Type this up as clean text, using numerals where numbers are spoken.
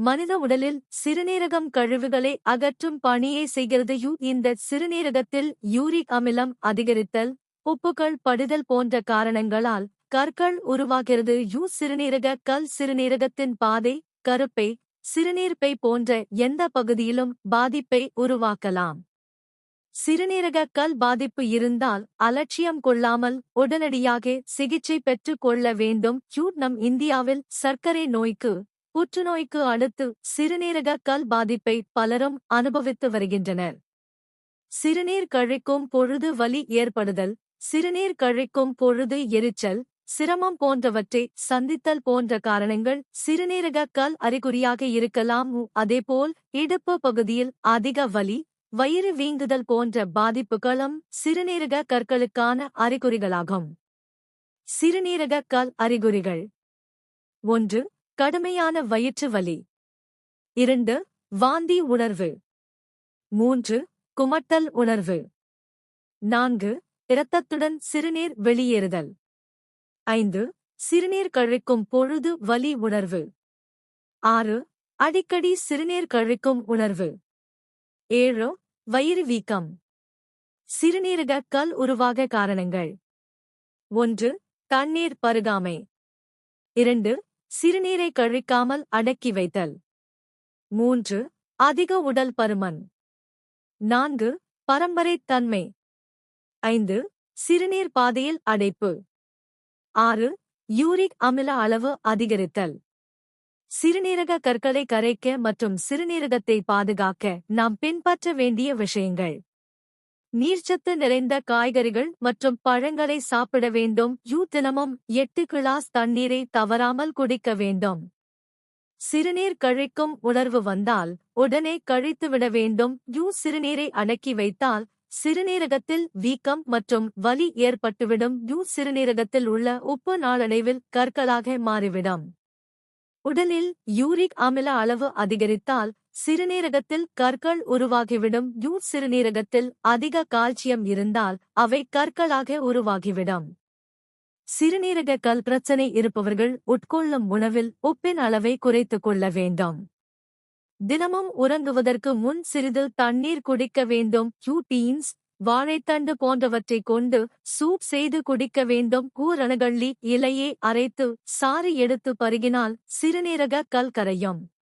மனித உடலில் சிறுநீரகம் கழிவுகளை அகற்றும் பணியை செய்கிறது. இந்த சிறுநீரகத்தில் யூரிக் அமிலம் அதிகரித்தல், உப்புகள் படிதல் போன்ற காரணங்களால் கற்கள் உருவாகிறது. சிறுநீரக கல் சிறுநீரகத்தின் பாதை, கருப்பை, சிறுநீர்ப்பை போன்ற எந்த பகுதியிலும் பாதிப்பை உருவாக்கலாம். சிறுநீரக கல் பாதிப்பு இருந்தால் அலட்சியம் கொள்ளாமல் உடனடியாக சிகிச்சை பெற்றுக் கொள்ள வேண்டும். நம் இந்தியாவில் சர்க்கரை நோய்க்கு, புற்றுநோய்க்கு அடுத்து சிறுநீரக கல் பாதிப்பை பலரும் அனுபவித்து வருகின்றனர். சிறுநீர் கழிக்கும் பொழுது வலி ஏற்படுதல், சிறுநீர் கழிக்கும் பொழுது எரிச்சல், சிரமம் போன்றவற்றை சந்தித்தல் போன்ற காரணங்கள் சிறுநீரக கல் அறிகுறியாக இருக்கலாம். அதேபோல் இடுப்பு பகுதியில் அதிக வலி, வயிறு வீங்குதல் போன்ற பாதிப்புகளும் சிறுநீரக கற்களுக்கான அறிகுறிகளாகும். சிறுநீரக கல் அறிகுறிகள்: 1. கடுமையான வயிற்று வலி. 2. வாந்தி உணர்வு. 3. குமட்டல் உணர்வு. 4. இரத்தத்துடன் சிறுநீர் வெளியேறுதல். 5. சிறுநீர் கழிக்கும் பொழுது வலி உணர்வு. 6. அடிக்கடி சிறுநீர் கழிக்கும் உணர்வு. 7. வயிறு வீக்கம். சிறுநீரக கல் உருவாக காரணங்கள்: 1. தண்ணீர் பருகாமை. 2. சிறுநீரை கழிக்காமல் அடக்கி வைத்தல். 3. அதிக உடல் பருமன். 4. பரம்பரைத் தன்மை. 5. சிறுநீர் பாதையில் அடைப்பு. 6. யூரிக் அமில அளவு அதிகரித்தல். சிறுநீரக கற்களை கரைக்க மற்றும் சிறுநீரகத்தை பாதுகாக்க நாம் பின்பற்ற வேண்டிய விஷயங்கள்: நீர்ச்சத்து நிறைந்த காய்கறிகள் மற்றும் பழங்களை சாப்பிட வேண்டும். தினமும் 8 கிளாஸ் தண்ணீரை தவறாமல் குடிக்க வேண்டும். சிறுநீர் கழிக்கும் உணர்வு வந்தால் உடனே கழித்துவிட வேண்டும். சிறுநீரை அடக்கி வைத்தால் சிறுநீரகத்தில் வீக்கம் மற்றும் வலி ஏற்பட்டுவிடும். சிறுநீரகத்தில் உள்ள உப்பு நாளடைவில் கற்களாக மாறிவிடும். உடலில் யூரிக் அமில அளவு அதிகரித்தால் சிறுநீரகத்தில் கற்கள் உருவாகிவிடும். சிறுநீரகத்தில் அதிக கால்சியம் இருந்தால் அவை கற்களாக உருவாகிவிடும். சிறுநீரக கல் பிரச்சனை இருப்பவர்கள் உட்கொள்ளும் உணவில் உப்பின் அளவை குறைத்துக் கொள்ள வேண்டும். தினமும் உறங்குவதற்கு முன் சிறிது தண்ணீர் குடிக்க வேண்டும். பீன்ஸ், வாழைத்தண்டு போன்றவற்றைக் கொண்டு சூப் செய்து குடிக்க வேண்டும். கூரணகள்ளி இலையை அரைத்து சாறு எடுத்து பருகினால் சிறுநீரக கல் கரையும்.